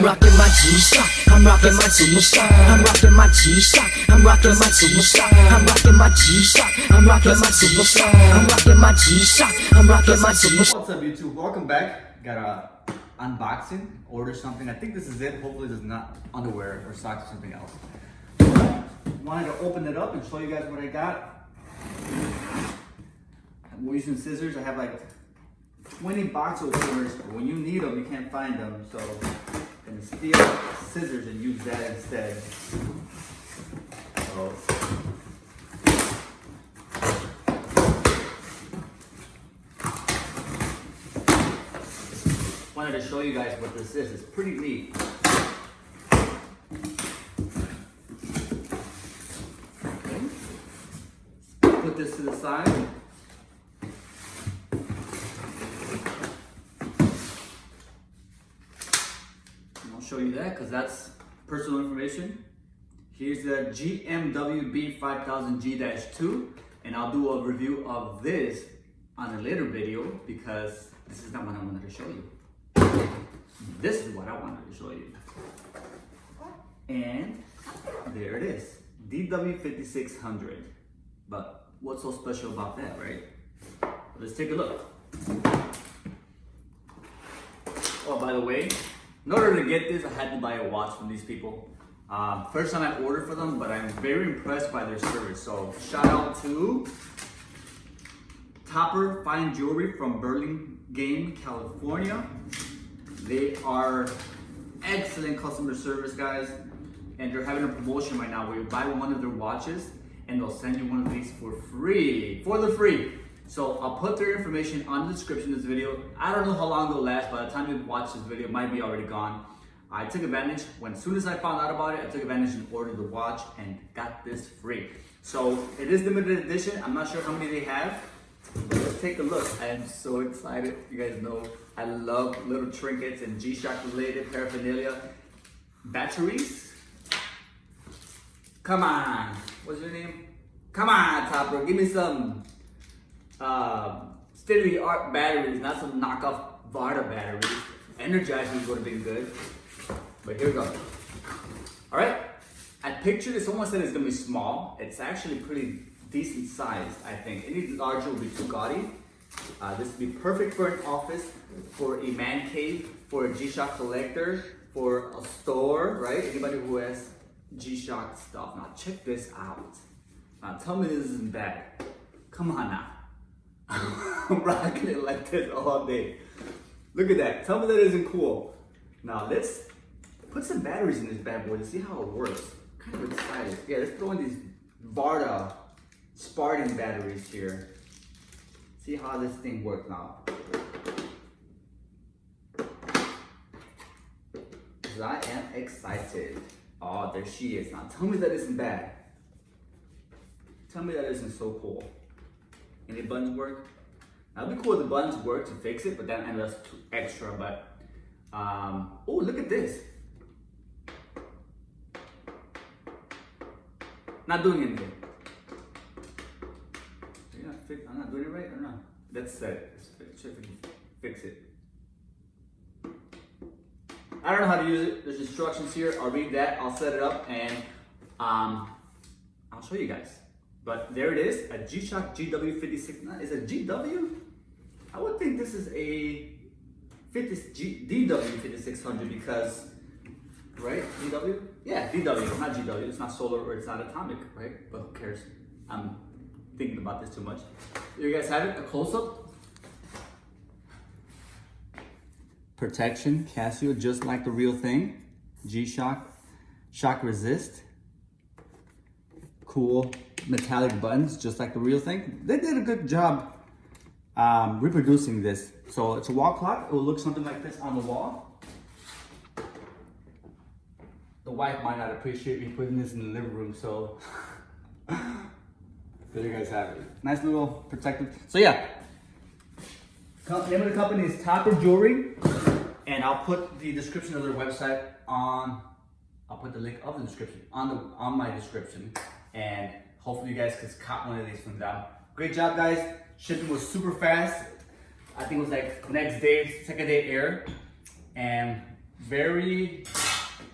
rocking my G-Shock. I'm rocking my G-Shock. I'm rocking my G-Shock. I'm rocking my G-Shock. I'm rocking my G-Shock. I'm rocking my G-Shock. I'm rocking my G-Shock. I'm rocking my G-Shock. What's up, YouTube? Welcome back. Got a unboxing, order something. I think this is it. Hopefully this is not underwear or socks or something else. Wanted to open it up and show you guys what I got. I'm using scissors. I have like 20 box openers, but when you need them, you can't find them. So I'm gonna steal scissors and use that instead. So, wanted to show you guys what this is. It's pretty neat. Okay. Put this to the side. I'll show you that because that's personal information. Here's the GMWB 5000G-2, and I'll do a review of this on a later video because this is not what I wanted to show you. This is what I wanted to show you. And there it is, DW5600. But what's so special about that, right? Let's take a look. Oh, by the way, in order to get this, I had to buy a watch from these people. First time I ordered for them, but I'm very impressed by their service. So shout out to Topper Fine Jewelry from Burlingame, California. They are excellent customer service, guys. And they're having a promotion right now where you buy one of their watches and they'll send you one of these for free, So I'll put their information on the description of this video. I don't know how long they'll last. By the time you watch this video, it might be already gone. I took advantage, as soon as I found out about it, I took advantage and ordered the watch and got this free. So it is limited edition. I'm not sure how many they have, but let's take a look. I am so excited. You guys know I love little trinkets and G-Shock related paraphernalia. Batteries. Come on. What's your name? Come on, Topper. Give me some state-of-the-art batteries, not some knockoff Varda batteries. Energizers would have been good. But here we go. All right. I pictured it. Someone said it's gonna be small. It's actually pretty decent sized, I think. Any larger would be too gaudy. This would be perfect for an office, for a man cave, for a G-Shock collector, for a store, right? Anybody who has G-Shock stuff. Now check this out. Now tell me this isn't bad. Come on now. I'm rocking it like this all day. Look at that. Tell me that isn't cool. Now let's put some batteries in this bad boy to see how it works. I'm kind of excited. Yeah, let's throw in these Varda Spartan batteries here. See how this thing works now. Because I am excited. Oh, there she is. Now tell me that isn't bad. Tell me that isn't so cool. Any buttons work? Now it'd be cool if the buttons work to fix it, but then and that's too extra. But oh, look at this. Not doing anything. I'm not doing it right or not? That's set. Let's see if we can fix it. I don't know how to use it. There's instructions here. I'll read that. I'll set it up and I'll show you guys. But there it is, a G-Shock GW56. Is it GW? I would think this is a DW5600 because, right? DW? Yeah, DW. It's not GW. It's not solar or it's not atomic, right? But who cares? I'm thinking about this too much. You guys have it? A close-up? Protection, Casio, just like the real thing. G-Shock, shock resist. Cool metallic buttons, just like the real thing. They did a good job reproducing this. So it's a wall clock. It will look something like this on the wall. The wife might not appreciate me putting this in the living room, so there you guys have it. Nice little protective. So yeah, name of the company is Topper Jewelry, and I'll put the description of their website on. I'll put the link of the description on my description, and hopefully you guys can cop one of these from them. Great job, guys. Shipping was super fast. I think it was like next day, second day air, and very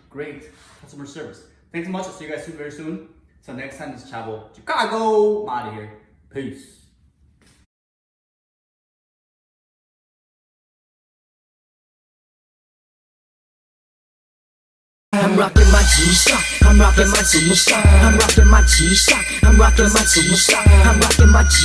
great customer service. Thanks so much. I'll see you guys soon, very soon. So next time, this is Chavo Chicago. I'm out of here. Peace. I'm rocking my G-Shock, I'm rocking my Superstar, I'm rocking my G-Shock, I'm rocking my Superstar, I'm rocking my G